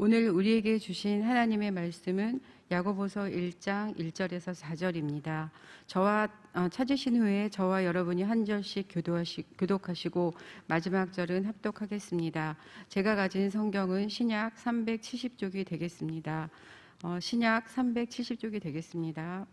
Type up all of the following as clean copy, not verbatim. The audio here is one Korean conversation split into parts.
오늘 우리에게 주신 하나님의 말씀은 야고보서 1장 1절에서 4절입니다. 찾으신 후에 저와 여러분이 한 절씩 교독하시고 마지막 절은 합독하겠습니다. 제가 가진 성경은 신약 370쪽이 되겠습니다. 신약 370쪽이 되겠습니다.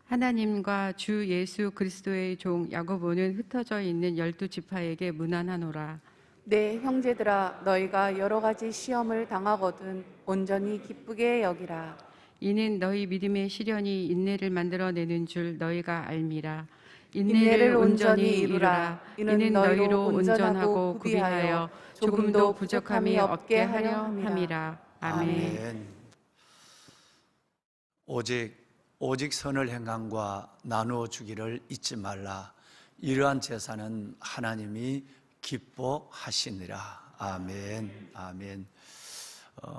하나님과 주 예수 그리스도의 종 야고보는 흩어져 있는 12지파에게 문안하노라. 내 형제들아, 너희가 여러 가지 시험을 당하거든 온전히 기쁘게 여기라. 이는 너희 믿음의 시련이 인내를 만들어내는 줄 너희가 알미라. 인내를 온전히 이루라. 이는 너희로 온전하고 구비하여 조금도 부족함이 없게 하려 함이라. 아멘. 오직 선을 행함과 나누어 주기를 잊지 말라. 이러한 제사는 하나님이 기뻐하시니라. 아멘. 아멘.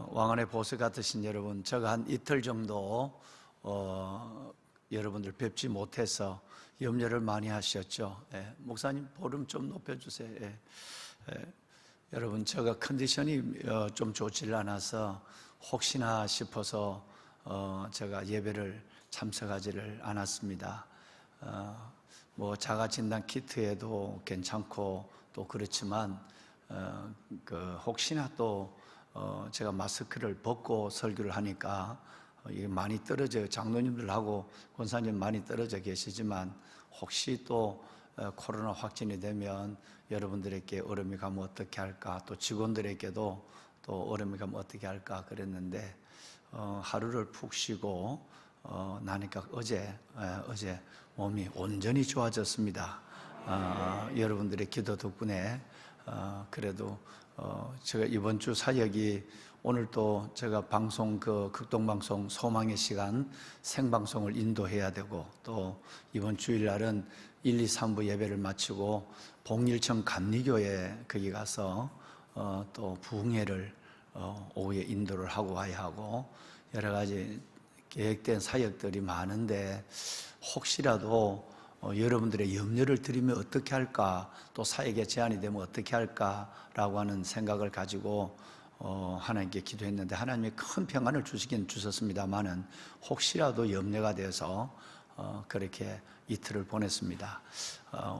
왕안의 보석 같으신 여러분, 제가 한 이틀 정도 여러분들 뵙지 못해서 염려를 많이 하셨죠. 목사님 볼륨 좀 높여주세요. 여러분, 제가 컨디션이 좀 좋지 않아서 혹시나 싶어서 제가 예배를 참석하지를 않았습니다. 뭐 자가 진단 키트에도 괜찮고 또 그렇지만 혹시나 또 제가 마스크를 벗고 설교를 하니까 이게 많이 떨어져요. 장로님들하고 권사님 많이 떨어져 계시지만 혹시 또 코로나 확진이 되면 여러분들에게 어려움이 가면 어떻게 할까, 또 직원들에게도 또 어려움이 가면 어떻게 할까 그랬는데 하루를 푹 쉬고 나니까 어제 몸이 온전히 좋아졌습니다. 여러분들의 기도 덕분에 그래도 제가 이번 주 사역이 오늘 또 제가 방송 극동방송 소망의 시간 생방송을 인도해야 되고, 또 이번 주일날은 1, 2, 3부 예배를 마치고 봉일청 감리교에 거기 가서 또 부흥회를 오후에 인도를 하고 와야 하고 여러 가지 계획된 사역들이 많은데 혹시라도 여러분들의 염려를 드리면 어떻게 할까, 또 사역에 제한이 되면 어떻게 할까라고 하는 생각을 가지고 하나님께 기도했는데 하나님이 큰 평안을 주시긴 주셨습니다만은 혹시라도 염려가 돼서 그렇게 이틀을 보냈습니다.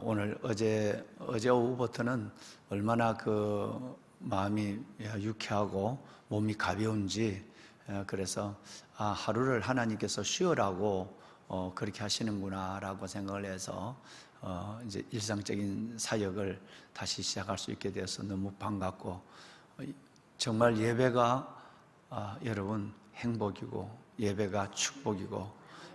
오늘 어제 오후부터는 얼마나 그 마음이 유쾌하고 몸이 가벼운지, 그래서 하루를 하나님께서 쉬어라고 그렇게 하시는구나 라고 생각을 해서 이제 일상적인 사역을 다시 시작할 수 있게 되어서 너무 반갑고, 정말 예배가 여러분 행복이고 예배가 축복이고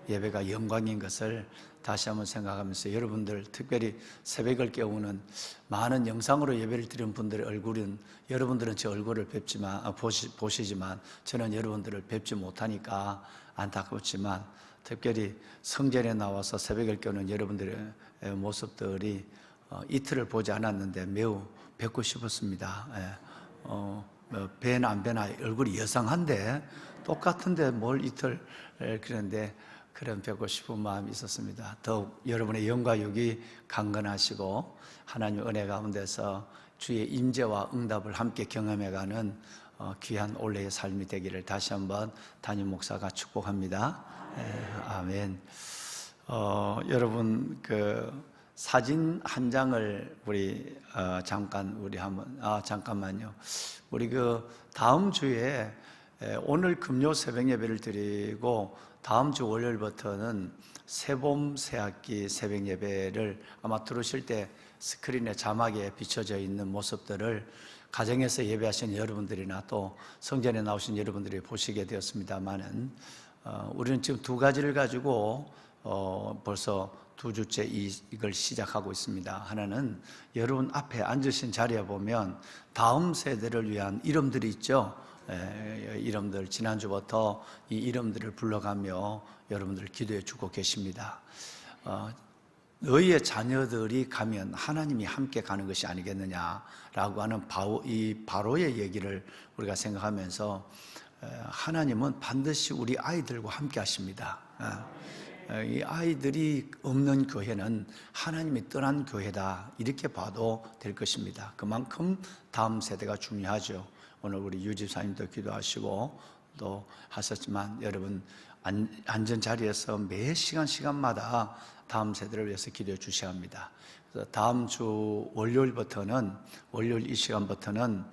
예배가 영광인 것을 다시 한번 생각하면서, 여러분들 특별히 새벽을 깨우는 많은 영상으로 예배를 드리는 분들의 얼굴은, 여러분들은 제 얼굴을 보시지만 저는 여러분들을 뵙지 못하니까 안타깝지만, 특별히 성전에 나와서 새벽을 깨우는 여러분들의 모습들이 이틀을 보지 않았는데 매우 뵙고 싶었습니다. 뵈나 안 뵈나 얼굴이 여상한데 똑같은데 뭘 이틀 그런데 그런 뵙고 싶은 마음이 있었습니다. 더욱 여러분의 영과 육이 강건하시고 하나님 은혜 가운데서 주의 임재와 응답을 함께 경험해가는 귀한 올해의 삶이 되기를 다시 한번 담임 목사가 축복합니다. 아멘. 여러분 그 사진 한 장을 우리 잠깐만요. 우리 그 다음 주에 오늘 금요 새벽 예배를 드리고 다음 주 월요일부터는 새봄 새학기 새벽 예배를 아마 들으실 때 스크린에 자막에 비춰져 있는 모습들을 가정에서 예배하시는 여러분들이나 또 성전에 나오신 여러분들이 보시게 되었습니다만은 우리는 지금 두 가지를 가지고 벌써 2주째 이걸 시작하고 있습니다. 하나는 여러분 앞에 앉으신 자리에 보면 다음 세대를 위한 이름들이 있죠. 이름들, 지난주부터 이 이름들을 불러가며 여러분들 기도해 주고 계십니다. 너희의 자녀들이 가면 하나님이 함께 가는 것이 아니겠느냐라고 하는 이 바로의 얘기를 우리가 생각하면서 하나님은 반드시 우리 아이들과 함께 하십니다. 이 아이들이 없는 교회는 하나님이 떠난 교회다, 이렇게 봐도 될 것입니다. 그만큼 다음 세대가 중요하죠. 오늘 우리 유 집사님도 기도하시고 또 하셨지만 여러분 앉은 자리에서 매 시간마다 다음 세대를 위해서 기도해 주셔야 합니다. 그래서 다음 주 월요일 이 시간부터는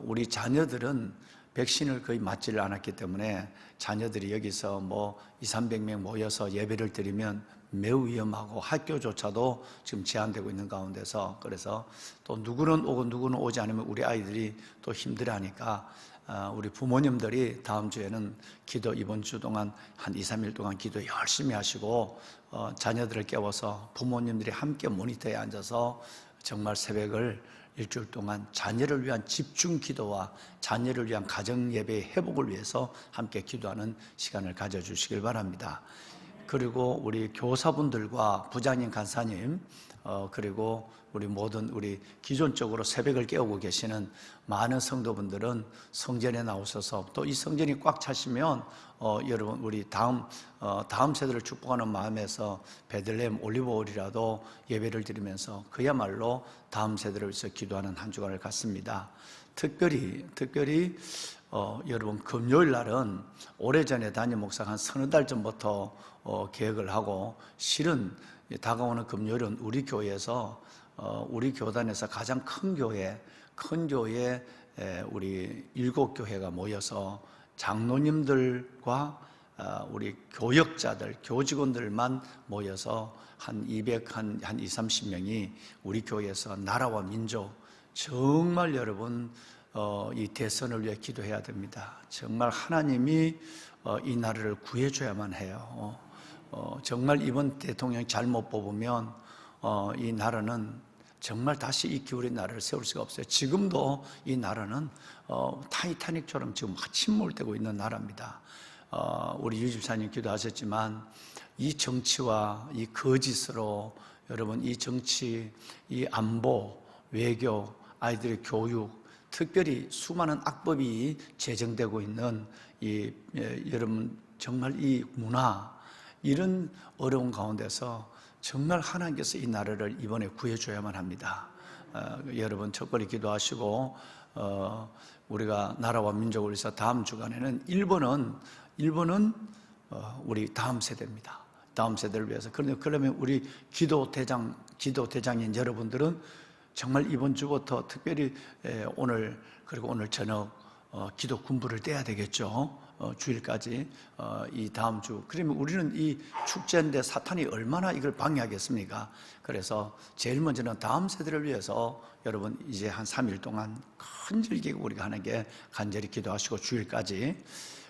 우리 자녀들은 백신을 거의 맞지를 않았기 때문에 자녀들이 여기서 뭐 200~300명 모여서 예배를 드리면 매우 위험하고 학교조차도 지금 제한되고 있는 가운데서, 그래서 또 누구는 오고 누구는 오지 않으면 우리 아이들이 또 힘들어하니까 우리 부모님들이 다음 주에는 기도, 이번 주 동안 한 2~3일 동안 기도 열심히 하시고 자녀들을 깨워서 부모님들이 함께 모니터에 앉아서 정말 새벽을 일주일 동안 자녀를 위한 집중 기도와 자녀를 위한 가정 예배의 회복을 위해서 함께 기도하는 시간을 가져주시길 바랍니다. 그리고 우리 교사분들과 부장님, 간사님, 그리고 우리 모든 우리 기존적으로 새벽을 깨우고 계시는 많은 성도분들은 성전에 나오셔서, 또 이 성전이 꽉 차시면 여러분 우리 다음 세대를 축복하는 마음에서 베들레헴 올리브오일이라도 예배를 드리면서 그야말로 다음 세대를 위해서 기도하는 한 주간을 갖습니다. 특별히 여러분 금요일 날은 오래전에 담임 목사가 한 서너 달 전부터 계획을 하고, 실은 다가오는 금요일은 우리 교회에서 우리 교단에서 가장 큰 교회 우리 7교회가 모여서 장로님들과 우리 교역자들, 교직원들만 모여서 한 230명이 우리 교회에서 나라와 민족, 정말 여러분 이 대선을 위해 기도해야 됩니다. 정말 하나님이 이 나라를 구해줘야만 해요. 정말 이번 대통령 잘못 뽑으면 이 나라는 정말 다시 이 기울인 나라를 세울 수가 없어요. 지금도 이 나라는 타이타닉처럼 지금 침몰되고 있는 나라입니다. 우리 유 집사님 기도하셨지만 이 정치와 이 거짓으로 여러분 이 정치, 이 안보, 외교, 아이들의 교육, 특별히 수많은 악법이 제정되고 있는 여러분 정말 이 문화, 이런 어려운 가운데서 정말 하나님께서 이 나라를 이번에 구해줘야만 합니다. 여러분 척걸이 기도하시고 우리가 나라와 민족을 위해서 다음 주간에는 일본은 우리 다음 세대입니다. 다음 세대를 위해서. 그러면 우리 기도 대장인 여러분들은 정말 이번 주부터 특별히 오늘 그리고 오늘 저녁 기도 군부를 떼야 되겠죠. 주일까지 이 다음 주. 그러면 우리는 이 축제인데 사탄이 얼마나 이걸 방해하겠습니까? 그래서 제일 먼저는 다음 세대를 위해서 여러분 이제 한 3일 동안 큰절기고 우리가 하는 게 간절히 기도하시고 주일까지.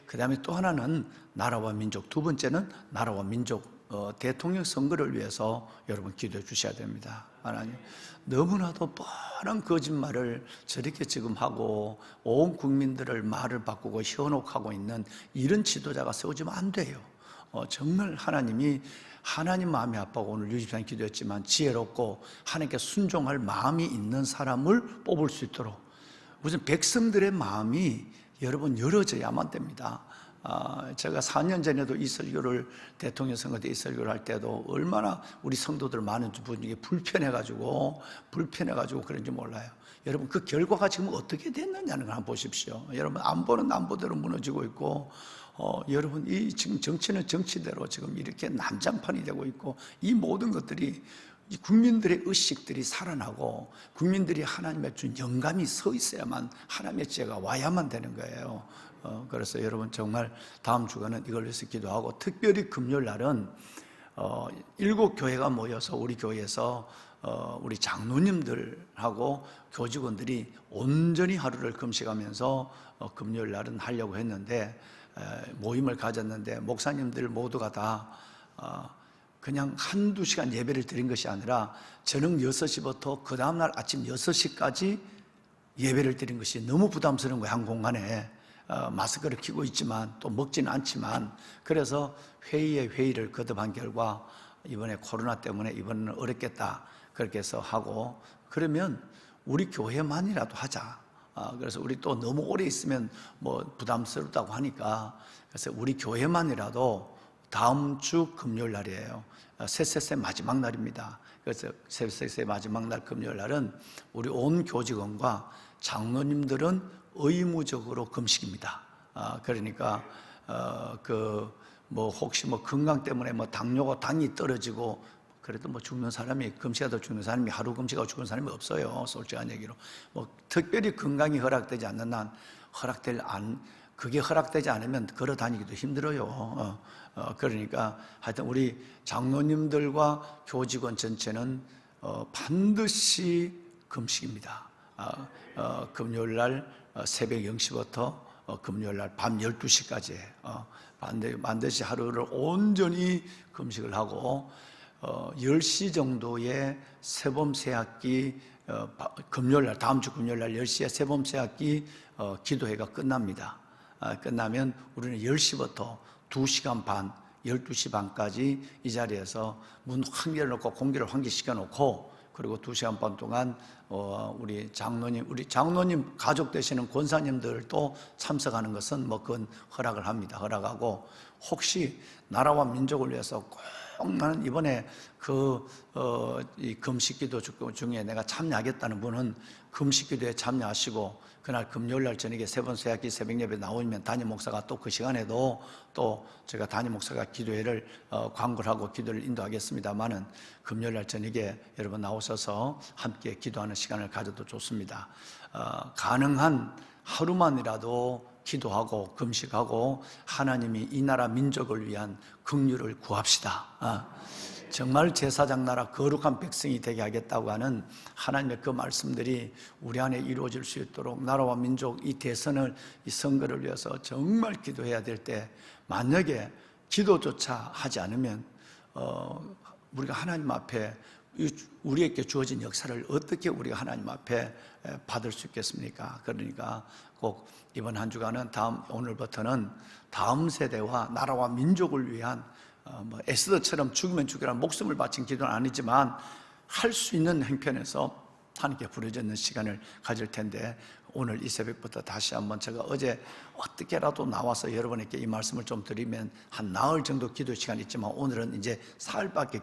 그 다음에 또 하나는 나라와 민족, 두 번째는 나라와 민족 대통령 선거를 위해서 여러분 기도해 주셔야 됩니다. 하나님, 너무나도 뻔한 거짓말을 저렇게 지금 하고 온 국민들을 말을 바꾸고 현혹하고 있는 이런 지도자가 세워지면 안 돼요. 정말 하나님 마음이 아파하고 오늘 유집사님 기도했지만 지혜롭고 하나님께 순종할 마음이 있는 사람을 뽑을 수 있도록, 무슨 백성들의 마음이 여러분 열어져야만 됩니다. 제가 4년 전에도 이 설교를 대통령 선거 때 이 설교를 할 때도 얼마나 우리 성도들 많은 분이 불편해가지고 그런지 몰라요. 여러분 그 결과가 지금 어떻게 됐느냐는 걸 한번 보십시오. 여러분 안보는 안보대로 무너지고 있고 여러분 이 지금 정치는 정치대로 지금 이렇게 난장판이 되고 있고, 이 모든 것들이 이 국민들의 의식들이 살아나고 국민들이 하나님의 준 영감이 서 있어야만 하나님의 지혜가 와야만 되는 거예요. 그래서 여러분 정말 다음 주간은 이걸 위해서 기도하고, 특별히 금요일 날은 7교회가 모여서 우리 교회에서 우리 장로님들하고 교직원들이 온전히 하루를 금식하면서 금요일 날은 하려고 했는데 모임을 가졌는데 목사님들 모두가 다 그냥 한두 시간 예배를 드린 것이 아니라 저녁 6시부터 그 다음날 아침 6시까지 예배를 드린 것이 너무 부담스러운 거예요. 한 공간에 마스크를 끼고 있지만 또 먹지는 않지만. 그래서 회의를 거듭한 결과 이번에 코로나 때문에 이번에는 어렵겠다 그렇게 해서 하고, 그러면 우리 교회만이라도 하자. 그래서 우리 또 너무 오래 있으면 뭐 부담스럽다고 하니까, 그래서 우리 교회만이라도 다음 주 금요일 날이에요. 셋셋셋 마지막 날입니다. 그래서 셋셋셋 마지막 날 금요일 날은 우리 온 교직원과 장로님들은 의무적으로 금식입니다. 그러니까 혹시 건강 때문에 당뇨가 당이 떨어지고 그래도 죽는 사람이 금식하다 죽는 사람이 하루 금식하고 죽는 사람이 없어요. 솔직한 얘기로 특별히 건강이 허락되지 않는 한 그게 허락되지 않으면 걸어 다니기도 힘들어요. 그러니까 하여튼 우리 장로님들과 교직원 전체는 반드시 금식입니다. 금요일 날 새벽 0시부터 금요일 날 밤 12시까지 반드시 하루를 온전히 금식을 하고 10시 정도에 세범새학기 금요일 날 다음 주 금요일 날 10시에 세범새학기 기도회가 끝납니다. 끝나면 우리는 10시부터 2시간 반, 12시 반까지 이 자리에서 문 확 열어놓고 공기를 환기시켜 놓고 그리고 2시간 반 동안 우리 장로님 가족 되시는 권사님들도 참석하는 것은 그건 허락을 합니다. 허락하고 혹시 나라와 민족을 위해서 꼭 나는 이번에 이 금식기도 중에 내가 참여하겠다는 분은 금식기도에 참여하시고 그날 금요일날 저녁에 세번새학기 새벽예배 나오면 담임 목사가 또 그 시간에도 또 제가 담임 목사가 기도회를 광고를 하고 기도를 인도하겠습니다만은 금요일날 저녁에 여러분 나오셔서 함께 기도하는 시간을 가져도 좋습니다. 가능한 하루만이라도 기도하고 금식하고 하나님이 이 나라 민족을 위한 긍휼을 구합시다. 정말 제사장 나라 거룩한 백성이 되게 하겠다고 하는 하나님의 그 말씀들이 우리 안에 이루어질 수 있도록 나라와 민족 이 대선을 이 선거를 위해서 정말 기도해야 될 때 만약에 기도조차 하지 않으면 우리가 하나님 앞에 우리에게 주어진 역사를 어떻게 우리가 하나님 앞에 받을 수 있겠습니까? 그러니까 꼭 이번 한 주간은 오늘부터는 다음 세대와 나라와 민족을 위한 에스더처럼 죽으면 죽여라 목숨을 바친 기도는 아니지만 할 수 있는 형편에서 하나님께 부르짖는 시간을 가질 텐데 오늘 이 새벽부터 다시 한번 제가 어제 어떻게라도 나와서 여러분에게 이 말씀을 좀 드리면 한 나흘 정도 기도 시간이 있지만 오늘은 이제 사흘밖에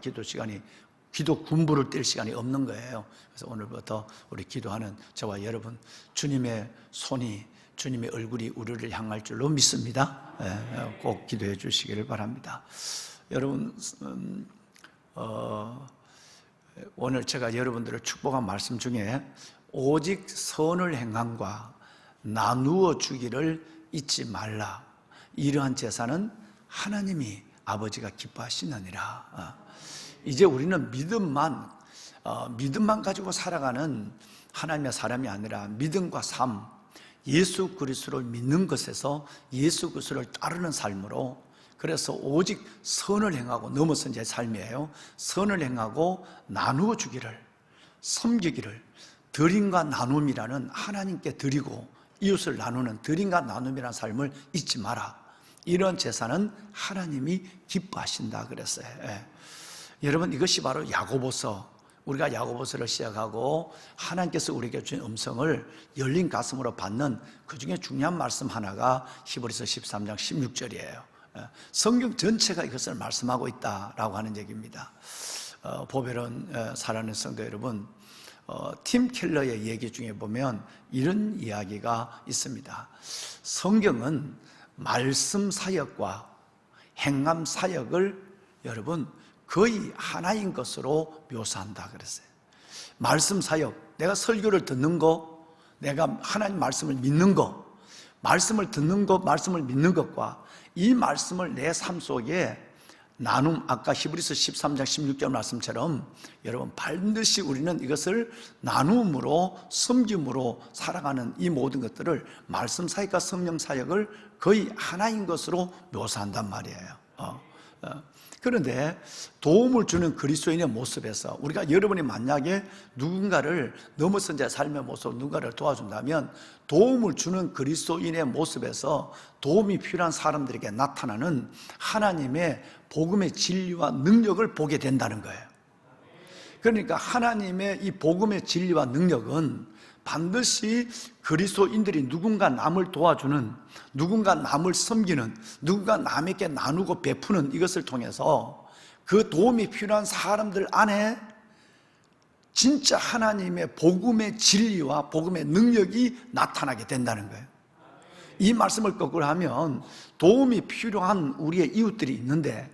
기도 군부를 뛸 시간이 없는 거예요. 그래서 오늘부터 우리 기도하는 저와 여러분 주님의 손이 주님의 얼굴이 우리를 향할 줄로 믿습니다. 꼭 기도해 주시기를 바랍니다. 여러분 오늘 제가 여러분들을 축복한 말씀 중에 오직 선을 행함과 나누어 주기를 잊지 말라. 이러한 제사는 하나님이 아버지가 기뻐하시느니라. 이제 우리는 믿음만 가지고 살아가는 하나님의 사람이 아니라 믿음과 삶, 예수 그리스도를 믿는 것에서 예수 그리스도를 따르는 삶으로 그래서 오직 선을 행하고 넘어선 제 삶이에요. 선을 행하고 나누어 주기를 섬기기를 드림과 나눔이라는 하나님께 드리고 이웃을 나누는 드림과 나눔이라는 삶을 잊지 마라. 이런 제사는 하나님이 기뻐하신다 그랬어요. 여러분 이것이 바로 야고보서 우리가 야고보서를 시작하고 하나님께서 우리에게 주신 음성을 열린 가슴으로 받는 그 중에 중요한 말씀 하나가 히브리서 13장 16절이에요. 성경 전체가 이것을 말씀하고 있다라고 하는 얘기입니다. 보배로운 사랑하는 성도 여러분, 팀 켈러의 얘기 중에 보면 이런 이야기가 있습니다. 성경은 말씀 사역과 행함 사역을 여러분 거의 하나인 것으로 묘사한다 그랬어요. 말씀 사역, 내가 설교를 듣는 거, 내가 하나님 말씀을 믿는 거, 말씀을 듣는 것, 말씀을 믿는 것과 이 말씀을 내 삶 속에 나눔, 아까 히브리서 13장 16절 말씀처럼 여러분 반드시 우리는 이것을 나눔으로 섬김으로 살아가는 이 모든 것들을 말씀 사역과 성령 사역을 거의 하나인 것으로 묘사한단 말이에요. 그런데 도움을 주는 그리스도인의 모습에서 우리가 여러분이 만약에 누군가를 넘어선 자 삶의 모습 누군가를 도와준다면 도움을 주는 그리스도인의 모습에서 도움이 필요한 사람들에게 나타나는 하나님의 복음의 진리와 능력을 보게 된다는 거예요. 그러니까 하나님의 이 복음의 진리와 능력은 반드시 그리스도인들이 누군가 남을 도와주는, 누군가 남을 섬기는, 누군가 남에게 나누고 베푸는 이것을 통해서 그 도움이 필요한 사람들 안에 진짜 하나님의 복음의 진리와 복음의 능력이 나타나게 된다는 거예요. 이 말씀을 거꾸로 하면 도움이 필요한 우리의 이웃들이 있는데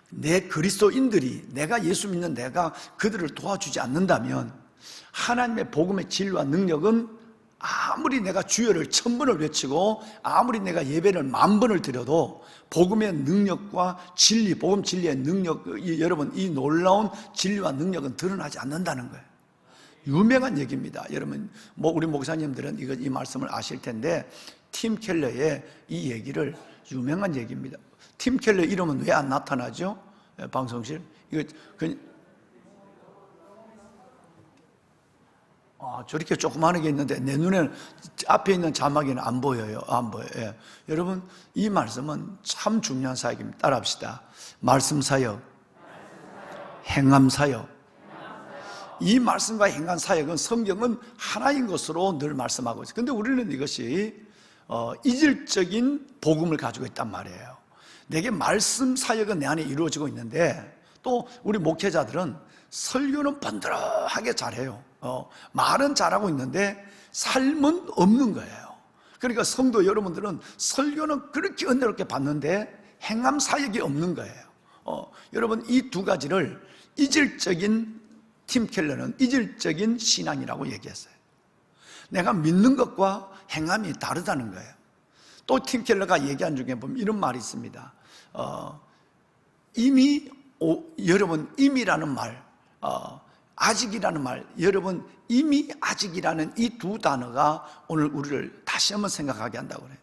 내 그리스도인들이, 내가 예수 믿는 내가 그들을 도와주지 않는다면 하나님의 복음의 진리와 능력은 아무리 내가 주여를 1000번을 외치고 아무리 내가 예배를 10,000번을 드려도 복음의 능력과 진리, 복음 진리의 능력, 여러분 이 놀라운 진리와 능력은 드러나지 않는다는 거예요. 유명한 얘기입니다. 여러분 우리 목사님들은 이 말씀을 아실 텐데 팀 켈러의 이 얘기를, 유명한 얘기입니다. 팀 켈러 이름은 왜 안 나타나죠? 방송실? 저렇게 조그마하게 있는데 내 눈에는 앞에 있는 자막에는 안 보여요. 안 보여요. 예. 여러분 이 말씀은 참 중요한 사역입니다. 따라합시다. 말씀 사역, 행함 사역. 이 말씀과 행한 사역은 성경은 하나인 것으로 늘 말씀하고 있어요. 그런데 우리는 이것이 이질적인 복음을 가지고 있단 말이에요. 내게 말씀 사역은 내 안에 이루어지고 있는데 또 우리 목회자들은 설교는 번들어하게 잘해요. 말은 잘하고 있는데 삶은 없는 거예요. 그러니까 성도 여러분들은 설교는 그렇게 은혜롭게 받는데 행함 사역이 없는 거예요. 여러분 이 두 가지를 이질적인, 팀 켈러는 이질적인 신앙이라고 얘기했어요. 내가 믿는 것과 행함이 다르다는 거예요. 또 팀 켈러가 얘기한 중에 보면 이런 말이 있습니다. 여러분 임이라는 말, 아직이라는 말, 여러분 이미 아직이라는 이 두 단어가 오늘 우리를 다시 한번 생각하게 한다고 그래요.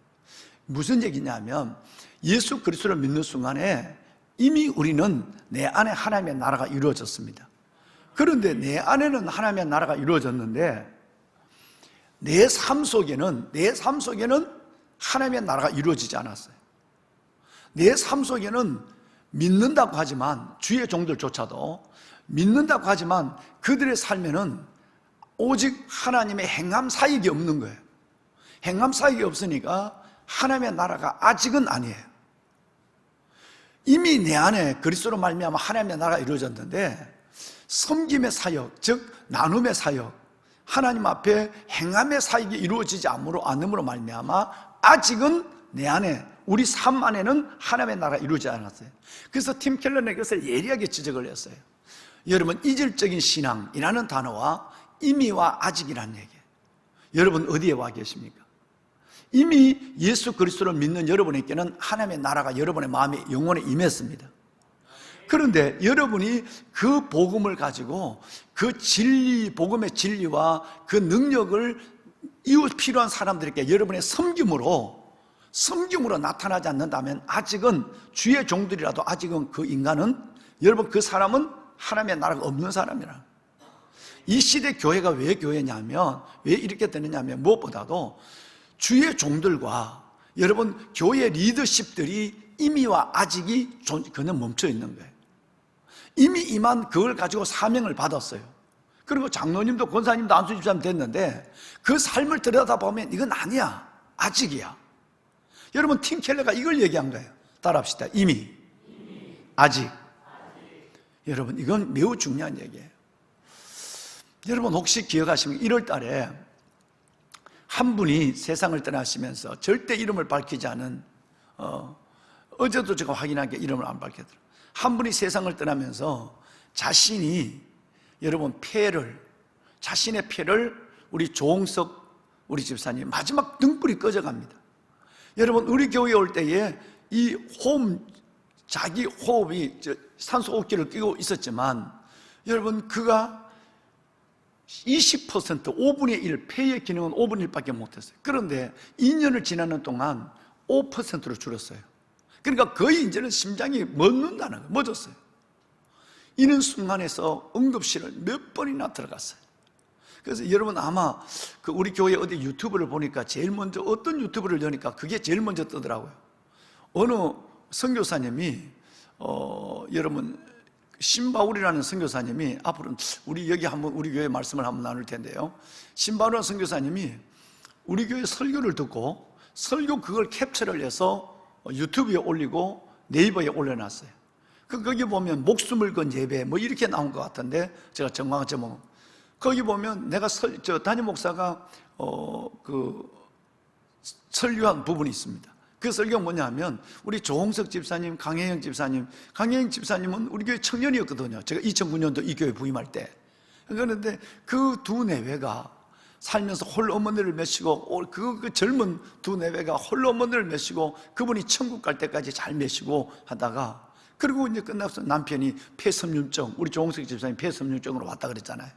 무슨 얘기냐면 예수 그리스도를 믿는 순간에 이미 우리는 내 안에 하나님의 나라가 이루어졌습니다. 그런데 내 안에는 하나님의 나라가 이루어졌는데 내 삶 속에는 하나님의 나라가 이루어지지 않았어요. 내 삶 속에는 믿는다고 하지만, 주의 종들조차도 믿는다고 하지만 그들의 삶에는 오직 하나님의 행함 사역이 없는 거예요. 행함 사역이 없으니까 하나님의 나라가 아직은 아니에요. 이미 내 안에 그리스도로 말미암아 하나님의 나라가 이루어졌는데 섬김의 사역, 즉 나눔의 사역, 하나님 앞에 행함의 사역이 이루어지지 않음으로 말미암아 아직은 내 안에, 우리 삶 안에는 하나님의 나라가 이루어지지 않았어요. 그래서 팀 켈러는 이것을 예리하게 지적을 했어요. 여러분 이질적인 신앙이라는 단어와 이미와 아직이라는 얘기예요. 여러분 어디에 와 계십니까? 이미 예수 그리스도를 믿는 여러분에게는 하나님의 나라가 여러분의 마음에 영혼에 임했습니다. 그런데 여러분이 그 복음을 가지고 그 진리, 복음의 진리와 그 능력을 이웃 필요한 사람들에게 여러분의 섬김으로 나타나지 않는다면 아직은 주의 종들이라도 아직은 그 인간은, 여러분 그 사람은 하나님의 나라가 없는 사람이라. 이 시대 교회가 왜 교회냐면, 왜 이렇게 되느냐면 무엇보다도 주의 종들과 여러분 교회 리더십들이 이미와 아직이 그냥 멈춰 있는 거예요. 이미 임한 그걸 가지고 사명을 받았어요. 그리고 장로님도 권사님도 안수집사님 됐는데 그 삶을 들여다보면 이건 아니야, 아직이야. 여러분 팀 켈러가 이걸 얘기한 거예요. 따라합시다. 이미, 아직. 여러분 이건 매우 중요한 얘기예요. 여러분 혹시 기억하시면 1월 달에 한 분이 세상을 떠나시면서 절대 이름을 밝히지 않은, 어제도 제가 확인한 게 이름을 안 밝혔더라고요. 한 분이 세상을 떠나면서 자신이, 여러분 자신의 폐를 우리 조홍석 우리 집사님 마지막 등불이 꺼져갑니다. 여러분 우리 교회에 올 때에 이 자기 호흡이 산소호흡기를 끼고 있었지만 여러분 그가 20%, 5분의 1, 폐의 기능은 5분의 1밖에 못했어요. 그런데 2년을 지나는 동안 5%로 줄었어요. 그러니까 거의 이제는 심장이 멎는다는 거예요. 멎었어요. 이는 순간에서 응급실을 몇 번이나 들어갔어요. 그래서 여러분 아마 우리 교회 어디 유튜브를 보니까 제일 먼저 어떤 유튜브를 여니까 그게 제일 먼저 뜨더라고요. 어느 선교사님이 여러분 신바울이라는 선교사님이 앞으로 우리 여기 한번 우리 교회 말씀을 한번 나눌 텐데요. 신바울이라는 선교사님이 우리 교회 설교를 듣고 설교 그걸 캡처를 해서 유튜브에 올리고 네이버에 올려놨어요. 거기 보면 목숨을 건 예배 뭐 이렇게 나온 것 같은데 제가 정확한 제목 거기 보면 내가 담임 목사가 설교한 부분이 있습니다. 그 설교가 뭐냐면 우리 조홍석 집사님, 강혜영 집사님은 우리 교회 청년이었거든요. 제가 2009년도 이 교회 부임할 때. 그런데 그 두 내외가 살면서 홀로 어머니를 메시고 그 젊은 두 내외가 홀로 어머니를 메시고 그분이 천국 갈 때까지 잘 메시고 하다가 그리고 이제 끝나서 남편이 폐섬유증, 우리 조홍석 집사님 폐섬유증으로 왔다 그랬잖아요.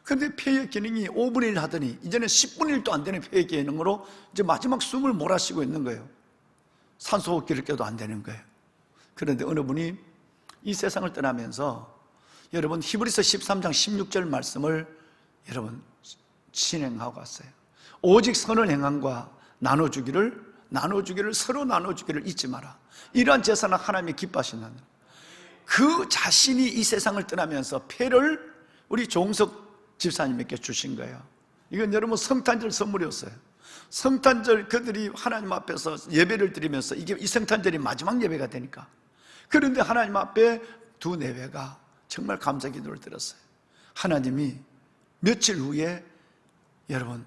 그런데 폐의 기능이 5분의 1 하더니 이제는 10분의 1도 안 되는 폐의 기능으로 이제 마지막 숨을 몰아쉬고 있는 거예요. 산소호흡기를 껴도 안 되는 거예요. 그런데 어느 분이 이 세상을 떠나면서 여러분 히브리서 13장 16절 말씀을 여러분 진행하고 왔어요. 오직 선을 행함과 나눠주기를 서로 나눠주기를 잊지 마라. 이러한 제사는 하나님이 기뻐하시는 그 자신이 이 세상을 떠나면서 폐를 우리 조홍석 집사님에게 주신 거예요. 이건 여러분 성탄절 선물이었어요. 성탄절 그들이 하나님 앞에서 예배를 드리면서 이게 이 성탄절이 마지막 예배가 되니까 그런데 하나님 앞에 두 내외가 정말 감사 기도를 드렸어요. 하나님이 며칠 후에 여러분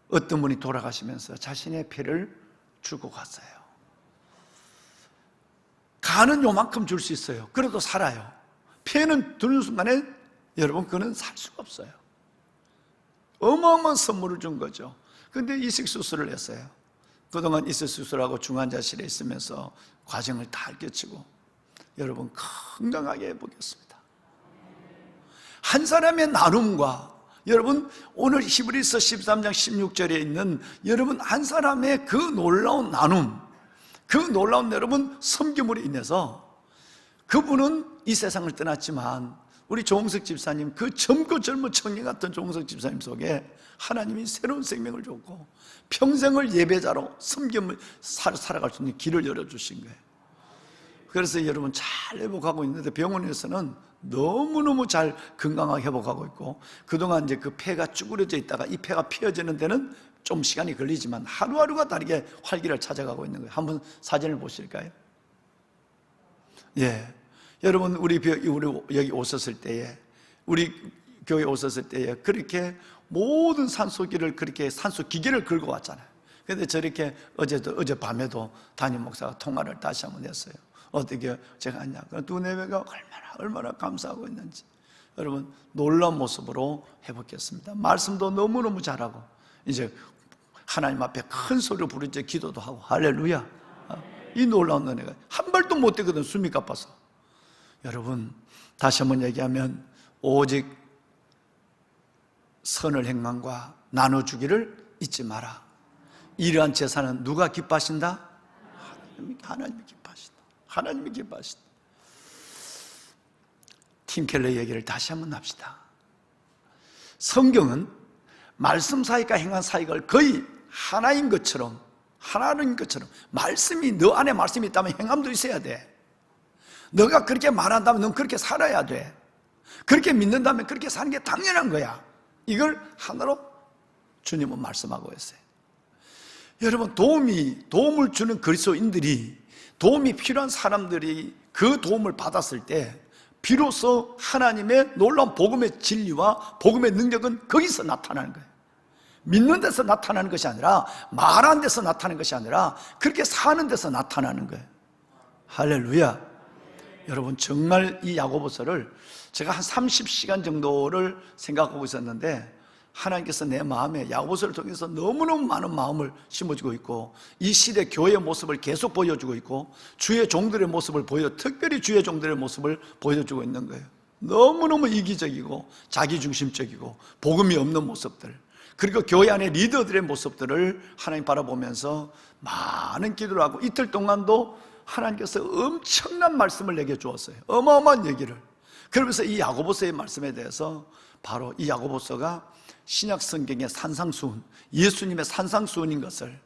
어떤 분이 돌아가시면서 자신의 폐를 주고 갔어요. 간은 요만큼 줄 수 있어요. 그래도 살아요. 폐는 두는 순간에 여러분 그는 살 수가 없어요. 어마어마한 선물을 준 거죠. 근데 이식 수술을 했어요. 그동안 이식 수술하고 중환자실에 있으면서 과정을 다 겪치고 여러분 건강하게 해보겠습니다. 한 사람의 나눔과 여러분 오늘 히브리서 13장 16절에 있는 여러분 한 사람의 그 놀라운 나눔, 그 놀라운 여러분 섬김으로 인해서 그분은 이 세상을 떠났지만 우리 조홍석 집사님 그 젊고 젊은 청년 같은 조홍석 집사님 속에 하나님이 새로운 생명을 줬고 평생을 예배자로 섬김을 살아갈 수 있는 길을 열어주신 거예요. 그래서 여러분 잘 회복하고 있는데 병원에서는 너무너무 잘 건강하게 회복하고 있고 그동안 이제 그 폐가 쭈그려져 있다가 이 폐가 피어지는 데는 좀 시간이 걸리지만 하루하루가 다르게 활기를 찾아가고 있는 거예요. 한번 사진을 보실까요? 예. 여러분 우리 여기 오셨을 때에 우리 교회 오셨을 때에 그렇게 모든 산소기를 그렇게 산소 기계를 긁고 왔잖아요. 그런데 저렇게 어젯밤에도 담임 목사가 통화를 다시 한번 했어요. 어떻게 제가 하냐? 두 내외가 얼마나 감사하고 있는지 여러분 놀라운 모습으로 해보겠습니다. 말씀도 너무너무 잘하고 이제 하나님 앞에 큰 소리로 부르짖어 기도도 하고 할렐루야. 이 놀라운 은혜가 한 발도 못 뛰거든 숨이 가빠서. 여러분 다시 한번 얘기하면 오직 선을 행함과 나눠주기를 잊지 마라. 이러한 제사는 누가 기뻐하신다? 하나님이 기뻐하신다. 하나님이 기뻐하신다. 팀 켈러 얘기를 다시 한번 합시다. 성경은 말씀 사역과 행한 사역을 거의 하나인 것처럼 말씀이 너 안에 말씀이 있다면 행함도 있어야 돼. 너가 그렇게 말한다면 넌 그렇게 살아야 돼. 그렇게 믿는다면 그렇게 사는 게 당연한 거야. 이걸 하나로 주님은 말씀하고 있어요. 여러분 도움을 주는 그리스도인들이 도움이 필요한 사람들이 그 도움을 받았을 때 비로소 하나님의 놀라운 복음의 진리와 복음의 능력은 거기서 나타나는 거예요. 믿는 데서 나타나는 것이 아니라 말하는 데서 나타나는 것이 아니라 그렇게 사는 데서 나타나는 거예요. 할렐루야. 여러분 정말 이 야고보서를 제가 한 30시간 정도를 생각하고 있었는데 하나님께서 내 마음에 야고보서를 통해서 너무너무 많은 마음을 심어주고 있고 이 시대 교회의 모습을 계속 보여주고 있고 주의 종들의 모습을 특별히 주의 종들의 모습을 보여주고 있는 거예요. 너무너무 이기적이고 자기중심적이고 복음이 없는 모습들 그리고 교회 안에 리더들의 모습들을 하나님 바라보면서 많은 기도를 하고 이틀 동안도 하나님께서 엄청난 말씀을 내게 주었어요. 어마어마한 얘기를. 그러면서 이 야고보서의 말씀에 대해서 바로 이 야고보서가 신약 성경의 산상수훈, 예수님의 산상수훈인 것을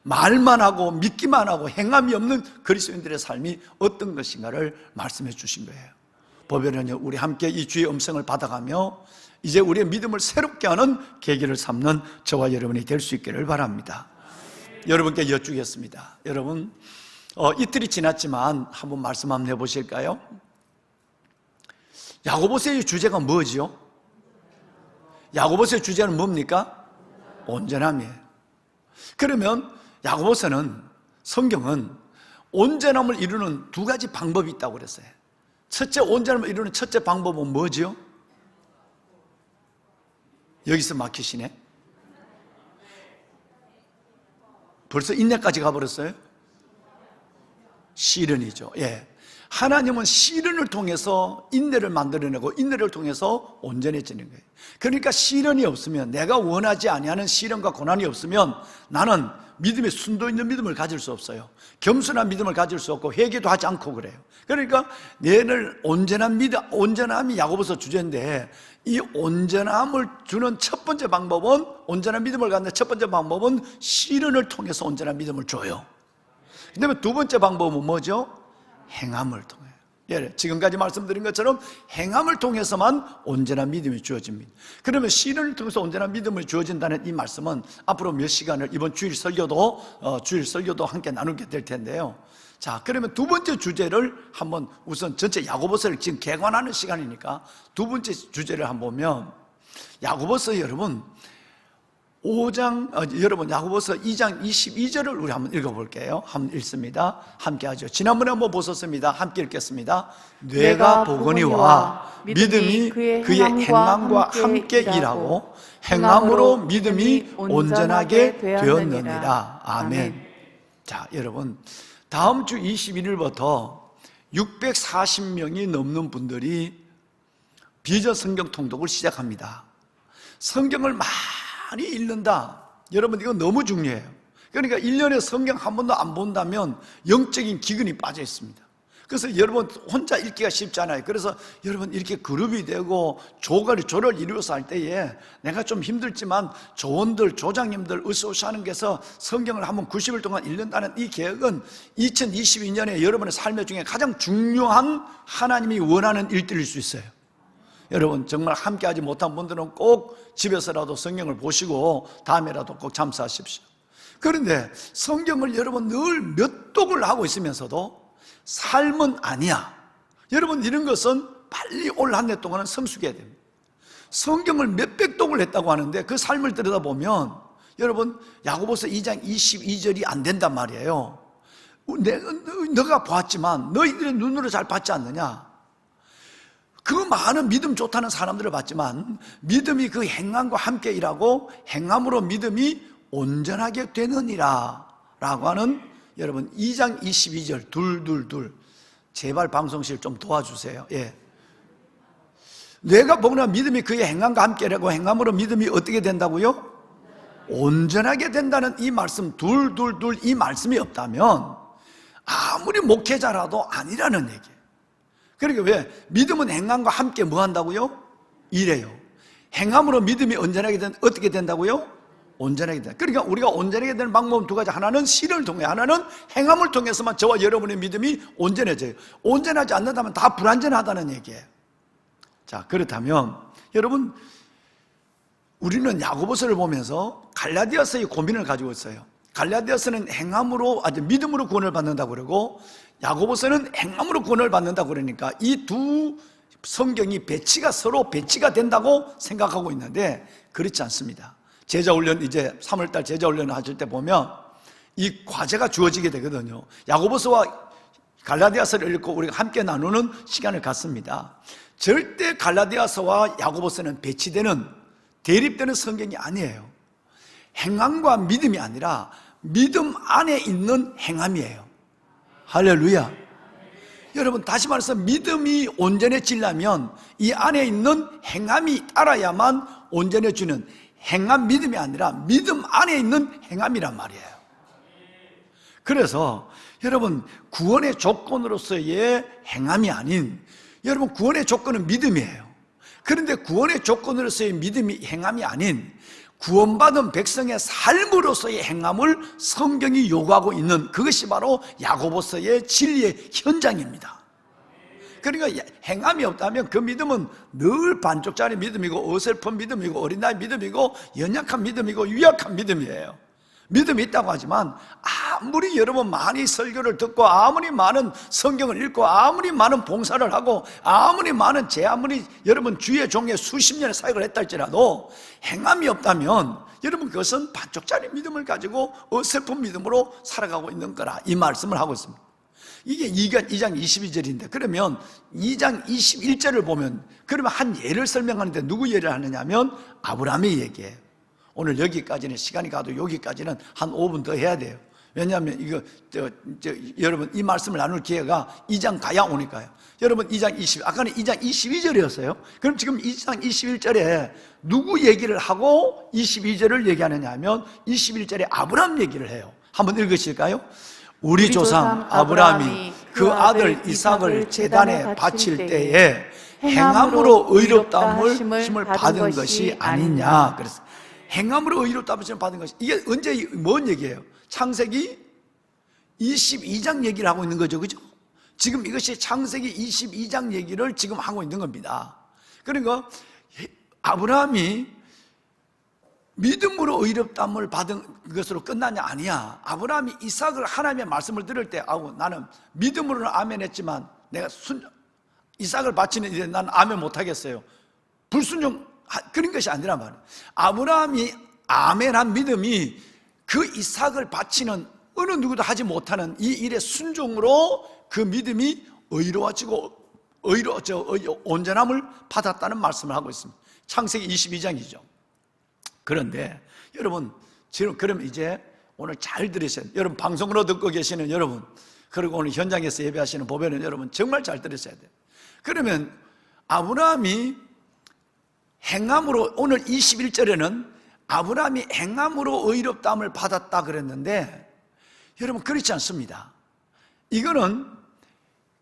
말만 하고 믿기만 하고 행함이 없는 그리스도인들의 삶이 어떤 것인가를 말씀해 주신 거예요. 보배는요, 우리 함께 이 주의 음성을 받아가며 이제 우리의 믿음을 새롭게 하는 계기를 삼는 저와 여러분이 될 수 있기를 바랍니다. 여러분께 여쭈겠습니다. 여러분, 이틀이 지났지만 한번 말씀 한번 해보실까요? 야고보서의 주제가 뭐지요? 야고보서의 주제는 뭡니까? 온전함이에요. 그러면 야고보서는, 성경은 온전함을 이루는 두 가지 방법이 있다고 그랬어요. 첫째, 온전함을 이루는 첫째 방법은 뭐지요? 여기서 막히시네. 벌써 인내까지 가버렸어요? 시련이죠. 예. 하나님은 시련을 통해서 인내를 만들어내고 인내를 통해서 온전해지는 거예요. 그러니까 시련이 없으면, 내가 원하지 아니하는 시련과 고난이 없으면 나는 믿음의 순도 있는 믿음을 가질 수 없어요. 겸손한 믿음을 가질 수 없고 회개도 하지 않고 그래요. 그러니까 내를 온전한 믿음, 온전함이 야고보서 주제인데, 이 온전함을 주는 첫 번째 방법은, 온전한 믿음을 갖는 첫 번째 방법은 시련을 통해서 온전한 믿음을 줘요. 그다음에 두 번째 방법은 뭐죠? 행함을 통해요. 예, 지금까지 말씀드린 것처럼 행함을 통해서만 온전한 믿음이 주어집니다. 그러면 시련을 통해서 온전한 믿음이 주어진다는 이 말씀은 앞으로 몇 시간을, 이번 주일 설교도 함께 나누게 될 텐데요. 자, 그러면 두 번째 주제를 한번, 우선 전체 야고보서를 지금 개관하는 시간이니까 두 번째 주제를 한번 보면, 야고보서 여러분 5장, 여러분 야고보서 2장 22절을 우리 한번 읽어볼게요. 한번 읽습니다. 함께 하죠. 지난번에 한번 보셨습니다. 함께 읽겠습니다. 뇌가 보거니와 믿음이 그의 행함과 함께 일하고 행함으로 믿음이 온전하게 되었느니라. 아멘. 자, 여러분, 다음 주 21일부터 640명이 넘는 분들이 비전 성경 통독을 시작합니다. 성경을 많이 읽는다. 여러분, 이거 너무 중요해요. 그러니까 1년에 성경 한 번도 안 본다면 영적인 기근이 빠져 있습니다. 그래서 여러분 혼자 읽기가 쉽지 않아요. 그래서 여러분 이렇게 그룹이 되고 조를 이루어서 할 때에 내가 좀 힘들지만 조원들, 조장님들 으쌰으쌰 하는 게서 성경을 한번 90일 동안 읽는다는 이 계획은 2022년에 여러분의 삶의 중에 가장 중요한 하나님이 원하는 일들일 수 있어요. 여러분 정말 함께하지 못한 분들은 꼭 집에서라도 성경을 보시고 다음에라도 꼭 참사하십시오. 그런데 성경을 여러분 늘 몇 독을 하고 있으면서도 삶은 아니야. 여러분 이런 것은 빨리 올 한 해 동안은 성숙해야 됩니다. 성경을 몇백 독을 했다고 하는데 그 삶을 들여다보면 여러분 야고보서 2장 22절이 안 된단 말이에요. 너가 보았지만 너희들의 눈으로 잘 봤지 않느냐. 그 많은 믿음 좋다는 사람들을 봤지만 믿음이 그 행함과 함께 일하고 행함으로 믿음이 온전하게 되느니라 라고 하는 여러분 2장 22절 둘 제발 방송실 좀 도와주세요. 예. 뇌가 보거나 믿음이 그의 행함과 함께 일하고 행함으로 믿음이 어떻게 된다고요? 온전하게 된다는 이 말씀 둘 이 말씀이 없다면 아무리 목회자라도 아니라는 얘기예요. 그러니까 왜? 믿음은 행함과 함께 뭐 한다고요? 일해요. 행함으로 믿음이 온전하게 어떻게 된다고요? 온전하게 된다. 그러니까 우리가 온전하게 되는 방법은 두 가지. 하나는 시련을 통해, 하나는 행함을 통해서만 저와 여러분의 믿음이 온전해져요. 온전하지 않는다면 다 불완전하다는 얘기예요. 자, 그렇다면 여러분 우리는 야고보서를 보면서 갈라디아서의 고민을 가지고 있어요. 갈라디아서는 행함으로, 믿음으로 구원을 받는다고 그러고 야고보서는 행함으로 구원을 받는다고 그러니까 이 두 성경이 서로 배치가 된다고 생각하고 있는데 그렇지 않습니다. 제자훈련, 이제 3월달 제자훈련을 하실 때 보면 이 과제가 주어지게 되거든요. 야고보서와 갈라디아서를 읽고 우리가 함께 나누는 시간을 갖습니다. 절대 갈라디아서와 야고보서는 대립되는 성경이 아니에요. 행함과 믿음이 아니라 믿음 안에 있는 행함이에요. 할렐루야. 여러분 다시 말해서 믿음이 온전해지려면 이 안에 있는 행함이 따라야만 온전해지는 행함 믿음이 아니라 믿음 안에 있는 행함이란 말이에요. 그래서 여러분 구원의 조건으로서의 행함이 아닌, 여러분 구원의 조건은 믿음이에요. 그런데 구원의 조건으로서의 믿음이 행함이 아닌 구원받은 백성의 삶으로서의 행함을 성경이 요구하고 있는 그것이 바로 야고보서의 진리의 현장입니다. 그러니까 행함이 없다면 그 믿음은 늘 반쪽짜리 믿음이고 어설픈 믿음이고 어린아이 믿음이고 연약한 믿음이고 유약한 믿음이에요. 믿음이 있다고 하지만 아무리 여러분 많이 설교를 듣고 아무리 많은 성경을 읽고 아무리 많은 봉사를 하고 아무리 여러분 주의 종에 수십 년의 사역을 했다 할지라도 행함이 없다면 여러분 그것은 반쪽짜리 믿음을 가지고 어설픈 믿음으로 살아가고 있는 거라, 이 말씀을 하고 있습니다. 이게 2장 22절인데 그러면 2장 21절을 보면 그러면 한 예를 설명하는데 누구 예를 하느냐면 아브라함의 얘기예요. 오늘 여기까지는 시간이 가도 여기까지는 한 5분 더 해야 돼요. 왜냐하면 이거 여러분 이 말씀을 나눌 기회가 2장 가야 오니까요. 여러분 2장 20, 아까는 2장 22절이었어요. 그럼 지금 2장 21절에 누구 얘기를 하고 22절을 얘기하느냐 하면 21절에 아브라함 얘기를 해요. 한번 읽으실까요? 우리 조상 아브라함이 그 아들 이삭을 제단에 바칠 때에 행함으로 의롭다함을 받은 것이 아니냐. 그래서 행함으로 의롭다함을 받은 것이, 이게 언제 뭔 얘기예요? 창세기 22장 얘기를 하고 있는 거죠, 그죠? 지금 이것이 창세기 22장 얘기를 지금 하고 있는 겁니다. 그러니까 아브라함이 믿음으로 의롭다함을 받은 것으로 끝나냐? 아니야. 아브라함이 이삭을 하나님의 말씀을 들을 때 나는 믿음으로는 아멘 했지만 내가 이삭을 바치는 일에 나는 아멘 못하겠어요. 불순종 그런 것이 아니란 말이에요. 아브라함이 아멘한 믿음이 그 이삭을 바치는 어느 누구도 하지 못하는 이 일의 순종으로 그 믿음이 온전함을 받았다는 말씀을 하고 있습니다. 창세기 22장이죠. 그런데 여러분 지금 그럼 이제 오늘 잘 들으셔야 돼요. 여러분 방송으로 듣고 계시는 여러분, 그리고 오늘 현장에서 예배하시는 보배는 여러분 정말 잘 들으셔야 돼요. 그러면 아브라함이 행함으로, 오늘 21절에는 아브라함이 행함으로 의롭다함을 받았다 그랬는데 여러분 그렇지 않습니다. 이거는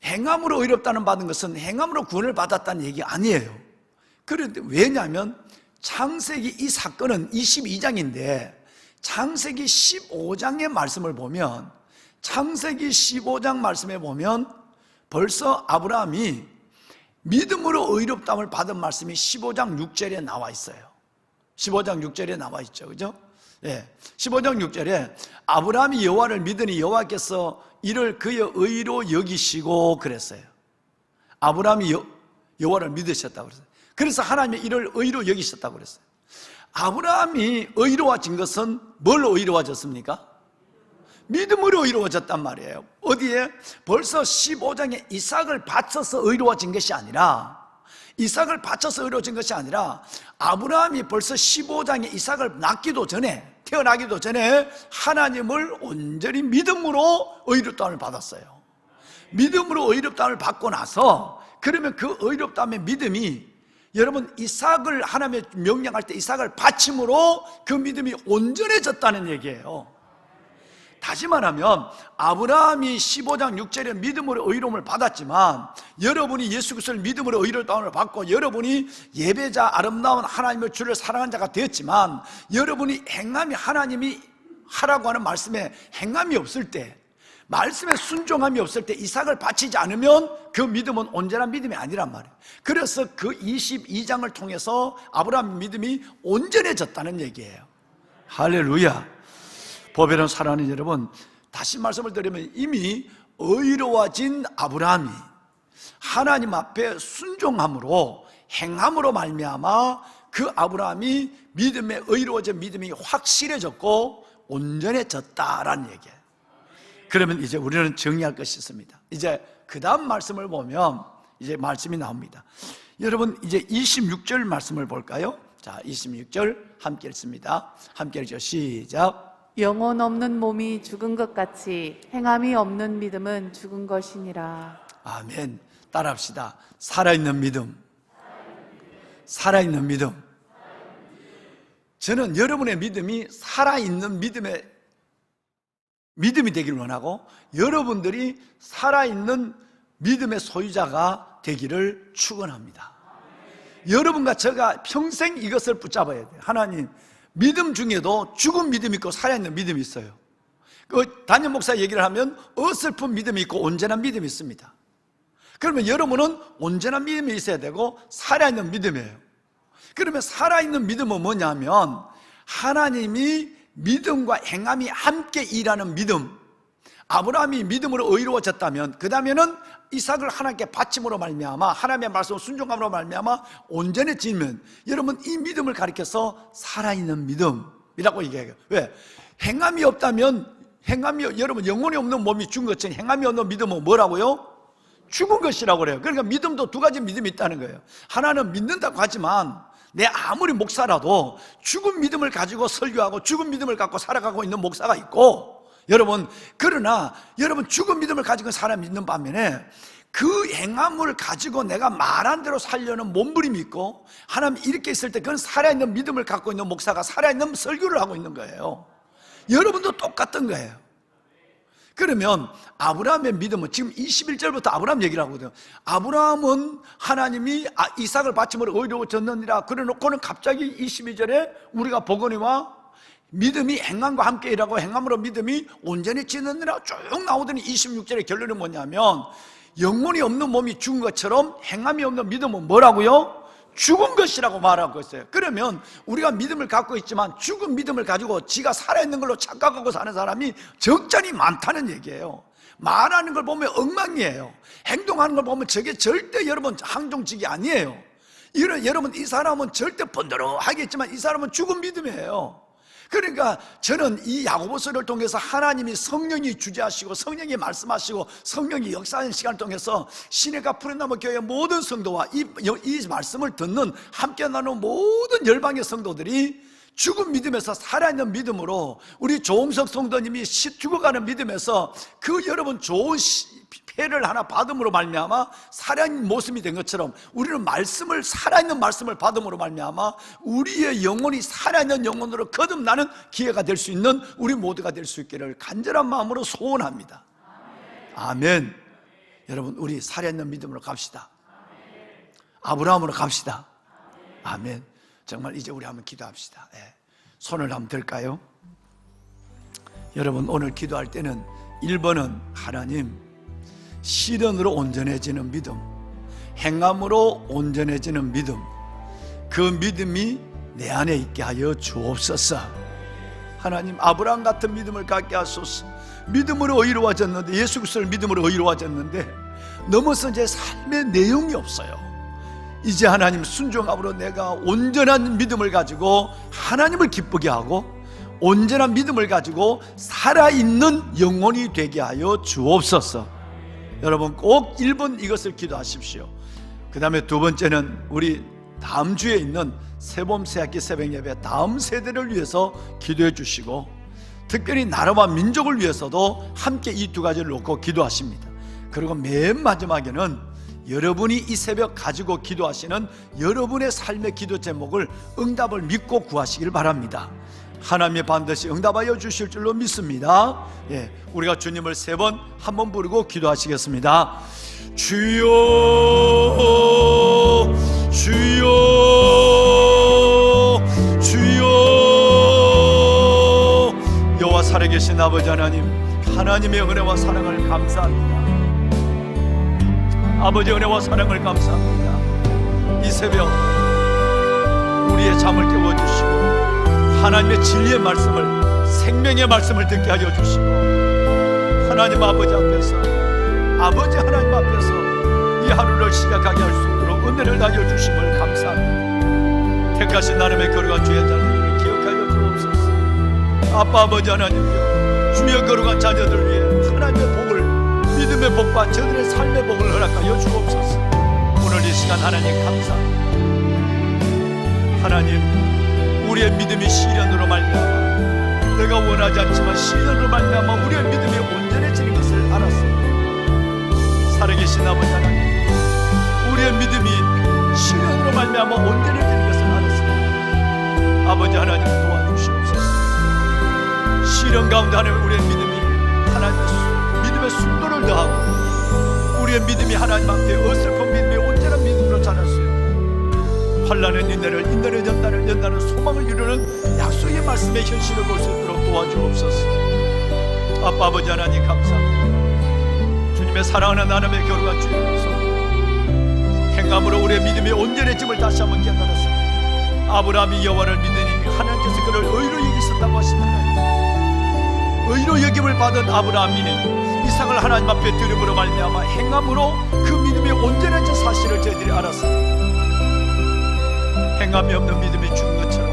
행함으로 의롭다함을 받은 것은 행함으로 구원을 받았다는 얘기 아니에요. 그런데 왜냐하면 창세기 이 사건은 22장인데 창세기 15장의 말씀을 보면, 창세기 15장 말씀에 보면 벌써 아브라함이 믿음으로 의롭다함을 받은 말씀이 15장 6절에 나와 있어요. 15장 6절에 나와 있죠, 그죠? 예, 15장 6절에 아브라함이 여호와를 믿으니 여호와께서 이를 그의 의로 여기시고 그랬어요. 아브라함이 여호와를 믿으셨다고 그랬어요. 그래서 하나님이 이를 의로 여기셨다고 그랬어요. 아브라함이 의로워진 것은 뭘로 의로워졌습니까? 믿음으로 의로워졌단 말이에요. 어디에? 벌써 15장에 이삭을 바쳐서 의로워진 것이 아니라, 이삭을 바쳐서 의로워진 것이 아니라 아브라함이 벌써 15장에 이삭을 낳기도 전에, 태어나기도 전에 하나님을 온전히 믿음으로 의롭다함을 받았어요. 믿음으로 의롭다함을 받고 나서, 그러면 그 의롭다함의 믿음이, 여러분 이삭을 하나님의 명령할 때 이삭을 바침으로 그 믿음이 온전해졌다는 얘기예요. 다시 말하면 아브라함이 15장 6절에 믿음으로 의로움을 받았지만, 여러분이 예수 그리스도를 믿음으로 의로움을 받고 여러분이 예배자, 아름다운 하나님의 주를 사랑하는 자가 되었지만, 여러분이 행함이, 하나님이 하라고 하는 말씀에 행함이 없을 때, 말씀에 순종함이 없을 때 이삭을 바치지 않으면 그 믿음은 온전한 믿음이 아니란 말이에요. 그래서 그 22장을 통해서 아브라함 믿음이 온전해졌다는 얘기예요. 할렐루야. 보배로운 사랑하는 여러분, 다시 말씀을 드리면 이미 의로워진 아브라함이 하나님 앞에 순종함으로, 행함으로 말미암아 그 아브라함이 믿음에 의로워진 믿음이 확실해졌고 온전해졌다라는 얘기예요. 그러면 이제 우리는 정리할 것이 있습니다. 이제 그 다음 말씀을 보면 이제 말씀이 나옵니다. 여러분 이제 26절 말씀을 볼까요? 자, 26절 함께 읽습니다. 함께 읽죠. 시작. 영혼 없는 몸이 죽은 것 같이 행함이 없는 믿음은 죽은 것이니라. 아멘. 따라합시다. 살아있는 믿음. 살아있는 믿음. 저는 여러분의 믿음이 살아있는 믿음이 되기를 원하고, 여러분들이 살아있는 믿음의 소유자가 되기를 축원합니다. 여러분과 제가 평생 이것을 붙잡아야 돼요. 하나님, 믿음 중에도 죽은 믿음이 있고 살아있는 믿음이 있어요. 그 담임 목사 얘기를 하면 어설픈 믿음이 있고 온전한 믿음이 있습니다. 그러면 여러분은 온전한 믿음이 있어야 되고 살아있는 믿음이에요. 그러면 살아있는 믿음은 뭐냐면 하나님이 믿음과 행함이 함께 일하는 믿음. 아브라함이 믿음으로 의로워졌다면 그 다음에는 이삭을 하나님께 바침으로 말미암아 하나님의 말씀을 순종함으로 말미암아 온전해지면 여러분 이 믿음을 가리켜서 살아있는 믿음이라고 얘기해요. 왜? 행함이 없다면 여러분 영혼이 없는 몸이 죽은 것처럼 행함이 없는 믿음은 뭐라고요? 죽은 것이라고 그래요. 그러니까 믿음도 두 가지 믿음이 있다는 거예요. 하나는 믿는다고 하지만 내 아무리 목사라도 죽은 믿음을 가지고 설교하고 죽은 믿음을 갖고 살아가고 있는 목사가 있고, 여러분 그러나 여러분 죽은 믿음을 가지고 사람 믿는 반면에 그 행함을 가지고 내가 말한 대로 살려는 몸부림이 있고 하나님 이렇게 있을 때 그건 살아있는 믿음을 갖고 있는 목사가 살아있는 설교를 하고 있는 거예요. 여러분도 똑같은 거예요. 그러면 아브라함의 믿음은 지금 21절부터 아브라함 얘기를 하거든요. 아브라함은 하나님이 이삭을 바침으로 의로워졌느니라 그래놓고는 갑자기 22절에 우리가 보거니와 믿음이 행함과 함께 일하고 행함으로 믿음이 온전히 지느니라 쭉 나오더니 26절의 결론은 뭐냐면 영혼이 없는 몸이 죽은 것처럼 행함이 없는 믿음은 뭐라고요? 죽은 것이라고 말하고 있어요. 그러면 우리가 믿음을 갖고 있지만 죽은 믿음을 가지고 지가 살아있는 걸로 착각하고 사는 사람이 적잖이 많다는 얘기예요. 말하는 걸 보면 엉망이에요. 행동하는 걸 보면 저게 절대 여러분 항종직이 아니에요. 여러분 이 사람은 절대 번더러하겠지만 이 사람은 죽은 믿음이에요. 그러니까 저는 이 야고보서를 통해서 하나님이 성령이 주재하시고 성령이 말씀하시고 성령이 역사하는 시간을 통해서 시내가 푸른나무 교회 모든 성도와 이 말씀을 듣는 함께 나누는 모든 열방의 성도들이 죽은 믿음에서 살아있는 믿음으로 우리 조홍석 성도님이 죽어가는 믿음에서 그 여러분 좋은 패를 하나 받음으로 말미암아 살아있는 모습이 된 것처럼 우리는 말씀을 살아있는 말씀을 받음으로 말미암아 우리의 영혼이 살아있는 영혼으로 거듭나는 기회가 될 수 있는 우리 모두가 될 수 있기를 간절한 마음으로 소원합니다. 아멘. 여러분 우리 살아있는 믿음으로 갑시다. 아브라함으로 갑시다. 아멘. 정말 이제 우리 한번 기도합시다. 손을 한번 들까요? 여러분 오늘 기도할 때는 1번은 하나님 실현으로 온전해지는 믿음, 행함으로 온전해지는 믿음, 그 믿음이 내 안에 있게 하여 주옵소서. 하나님 아브라함 같은 믿음을 갖게 하소서. 믿음으로 의로워졌는데 예수 그리스도를 믿음으로 의로워졌는데 넘어서 제 삶의 내용이 없어요. 이제 하나님 순종함으로 내가 온전한 믿음을 가지고 하나님을 기쁘게 하고 온전한 믿음을 가지고 살아있는 영혼이 되게 하여 주옵소서. 여러분 꼭 1번 이것을 기도하십시오. 그 다음에 두 번째는 우리 다음 주에 있는 새봄 새학기 새벽예배 다음 세대를 위해서 기도해 주시고 특별히 나라와 민족을 위해서도 함께 이 두 가지를 놓고 기도하십니다. 그리고 맨 마지막에는 여러분이 이 새벽 가지고 기도하시는 여러분의 삶의 기도 제목을 응답을 믿고 구하시길 바랍니다. 하나님이 반드시 응답하여 주실 줄로 믿습니다. 우리가 주님을 3번 한 번 부르고 기도하시겠습니다. 주여 주여 주여. 여호와 살아계신 아버지 하나님, 하나님의 은혜와 사랑을 감사합니다. 아버지 은혜와 사랑을 감사합니다. 이 새벽 우리의 잠을 깨워주시고 하나님의 진리의 말씀을 생명의 말씀을 듣게 하여 주시고 하나님 아버지 앞에서 아버지 하나님 앞에서 이 하루를 시작하게 할 수 있도록 은혜를 다려 주심을 감사합니다. 택하신 나름의 거룩한 주의 자녀들을 기억하여 주옵소서. 아빠 아버지 하나님이여 주의 거룩한 자녀들 위해 하나님의 복을 믿음의 복과 저들의 삶의 복을 허락하여 주옵소서. 오늘 이 시간 하나님 감사합니다. 하나님 우리의 믿음이 시련으로 말미암아 내가 원하지 않지만 시련으로 말미암아 우리의 믿음이 온전해지는 것을 알았습니다. 살아계신 아버지 하나님 우리의 믿음이 시련으로 말미암아 온전해지는 것을 알았습니다. 아버지 하나님 도와주시옵소서. 시련 가운데 하나님 우리의 믿음이 하나님 믿음의 순도를 더하고 우리의 믿음이 하나님 앞에 어설픈 믿음이 온전한 믿음으로 자랄 수 있고 환난의 인내를 인내를 연다는 소망을 이루는 약속의 말씀의 현실을 볼 수 있도록 도와주옵소서. 아빠 아버지 하나님 감사합니다. 주님의 사랑하는 하나님의 거룩한 주님으로서 행함으로 우리의 믿음이 온전해짐을 다시 한번 깨달았습니다. 아브라함이 여호와를 믿으니 하나님께서 그를 의로 여기셨다고 하시더라. 의로 여김을 받은 아브라함이 이상을 하나님 앞에 드림으로 말미암아 행함으로 그 믿음이 온전해진 사실을 저희들이 알았습니다. 행함이 없는 믿음이 죽은 것처럼,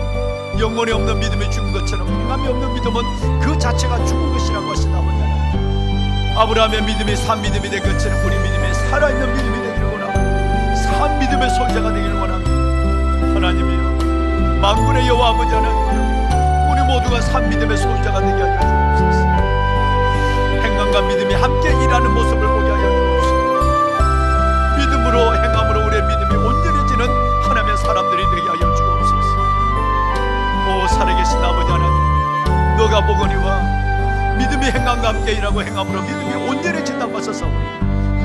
영혼이 없는 믿음이 죽은 것처럼, 행함이 없는 믿음은 그 자체가 죽은 것이라고 하신 아버지 하나님, 아브라함의 믿음이 산 믿음이 된 것처럼 우리 믿음이 살아있는 믿음이 되기를 원하고 산 믿음의 소유자가 되기를 원합니다. 하나님이여, 만군의 여호와 아버지 하나님이여, 우리 모두가 산 믿음의 소유자가 되게 하여 주옵소서. 행함과 믿음이 함께 일하는 모습을 보게 하여 주옵소서. 믿음으로 행함으로 우리의 믿음이 온전해지는 하나님의 사람들이 되게 하여 주옵소서. 오 살아계신 아버지 하나님, 너가 보거니와 믿음이 행함과 함께 일하고 행함으로 믿음이 온전해진다고 하셔서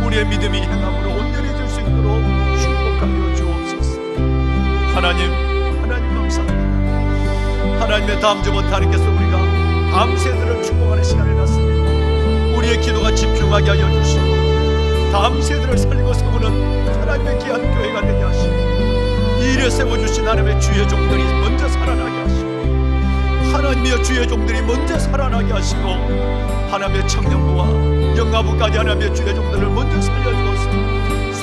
우리의 믿음이 행함으로 온전해질 수 있도록 축복하여 주옵소서. 하나님 감사합니다. 하나님의 다음 주부터 하나님께서 우리가 다음 세대를 축복하는 시간을 갖습니다. 우리의 기도가 집중하게 하여 주시고 다음 세대를 살리고 세우는 하나님의 귀한 교회가 되게 하시고 이 일에 세워주신 하나님의 주의 종들이 먼저 살아나게 하시고 하나님의 주의 종들이 먼저 살아나게 하시고 하나님의 청년부와 영아부까지 하나님의 주의 종들을 먼저 살려주어서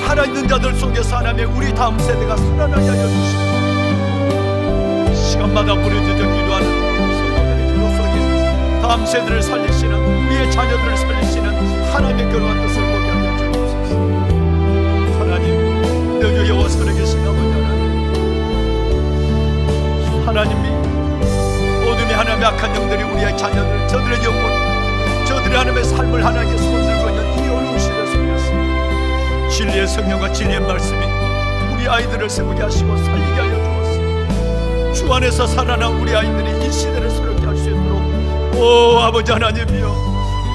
살아있는 자들 속에서 하나님의 우리 다음 세대가 살아나게 하여 주시고 시간마다 부르짖어 기도하는 성도들의 기도 속에 다음 세대를 살리시는 우리의 자녀들을 살리시는 하나님의 교회와 뜻을 보게 하여 주옵소서. 하나님, 내 주 여호와 살아계신 아버지 하나님이 어둠이 하나님의 악한 영들이 우리의 자녀들, 저들의 영혼, 저들의 하나님의 삶을 하나님께 손들고 있는 이 어려운 시대 속에서 진리의 성령과 진리의 말씀이 우리 아이들을 세우게 하시고 살리게 하여 주옵소서. 주 안에서 살아난 우리 아이들이 이 시대를 새롭게 할 수 있도록 오 아버지 하나님이여,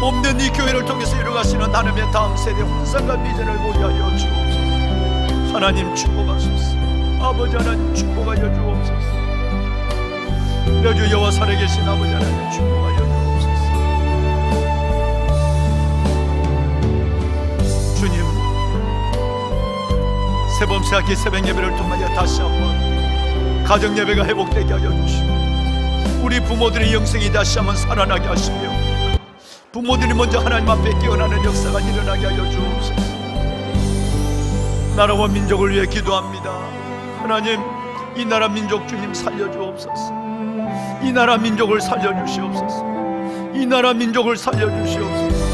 몸된 이 교회를 통해서 이루어가시는 하나님의 다음 세대 환상과 비전을 보게 하여 주옵소서. 하나님 축복하소서. 아버지 하나님 축복하여 주옵소서. 내 주 여호와 살아계신 아버지 하나님 축복하여 주옵소서. 주님, 새봄새학기 새벽 예배를 통하여 다시 한번 가정 예배가 회복되게 하여 주시고 우리 부모들의 영성이 다시 한번 살아나게 하시며 부모들이 먼저 하나님 앞에 깨어나는 역사가 일어나게 하여 주옵소서. 나라와 민족을 위해 기도합니다. 하나님, 이 나라 민족 주님 살려주옵소서. 이 나라 민족을 살려주시옵소서. 이 나라 민족을 살려주시옵소서.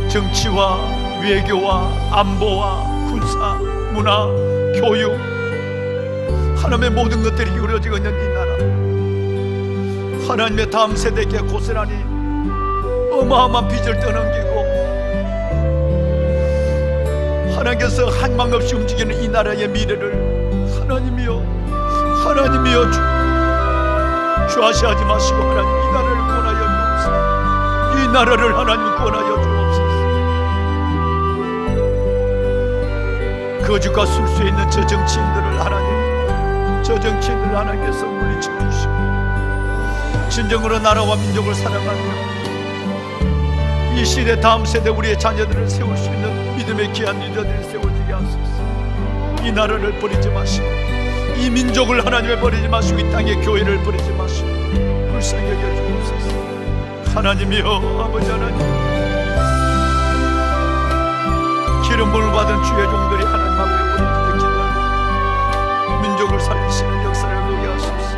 정치와 외교와 안보와 군사, 문화, 교육, 하나님의 모든 것들이 이루어지고 있는 이 나라, 하나님의 다음 세대에게 고스란히 어마어마한 빚을 떠넘기고 하나님께서 한방 없이 움직이는 이 나라의 미래를 하나님이여 주하시하지 마시고 하나님 이 나라를 구원하여 주옵소서. 이 나라를 하나님 구원하여 주옵소서. 거짓과 술수에 있는 저 정치인들을 하나님께서 물리쳐 주시고 진정으로 나라와 민족을 사랑하며 이 시대 다음 세대 우리의 자녀들을 세울 수 있는 믿음의 귀한 리더들이 세워지게 하소서. 이 나라를 버리지 마시고 이 민족을 하나님을 버리지 마시고 이 땅의 교회를 버리지 마시고 불쌍히 여겨 주옵소서. 하나님이여 아버지 하나님, 기름 부음을 받은 주의 종들이 하나님 앞에 부르짖어 기도하며 민족을 살리시는 역사를 보게 하소서.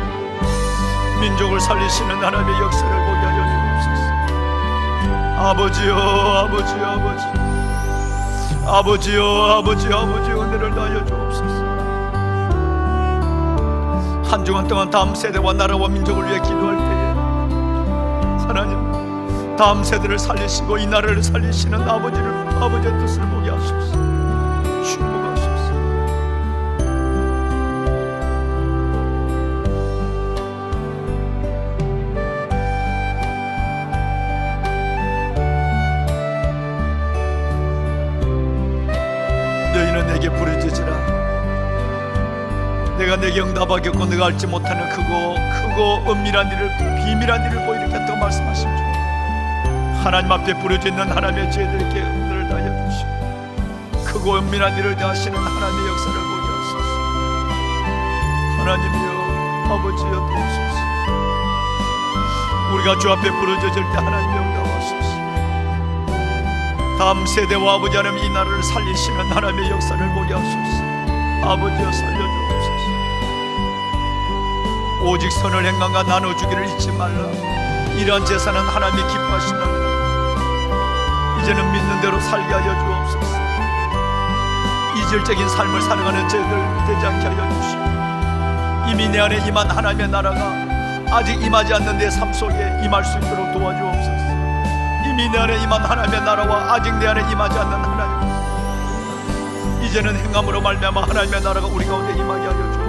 민족을 살리시는 하나님의 역사를 보게 하여 주옵소서. 아버지여 은혜를 다하여 주옵소서. 한 주간 동안 다음 세대와 나라와 민족을 위해 기도할 때에 하나님 다음 세대를 살리시고 이 나라를 살리시는 아버지의 뜻을 보게 하소서. 축복하소서. 너희는 내게 부르짖으라. 내가 내게 응답하겠고 내가 알지 못하는 크고 은밀한 일을 비밀한 일을 보이겠다고 말씀하신 주 하나님 앞에 부르짖는 하나님의 죄들에게 은혜를 다하여 주시고 크고 은밀한 일을 다하시는 하나님의 역사를 보게 하소서. 하나님이여 아버지여 도우소서. 우리가 주 앞에 부르짖을 때 하나님 응답하소서. 다음 세대와 아버지 하나님 이 나라를 살리시는 하나님의 역사를 보게 하소서. 아버지여 살려주옵소서. 오직 선을 행함과 나눠주기를 잊지 말라. 이러한 제사는 하나님이 기뻐하신다는 이제는 믿는 대로 살게 하여 주옵소서. 이질적인 삶을 살아가는 저희들 되지 않게 하여 주시고 이미 내 안에 임한 하나님의 나라가 아직 임하지 않는 내 삶 속에 임할 수 있도록 도와주옵소서. 이미 내 안에 임한 하나님의 나라와 아직 내 안에 임하지 않는 하나님, 이제는 행함으로 말미암아 하나님의 나라가 우리 가운데 임하게 하여 주옵소서.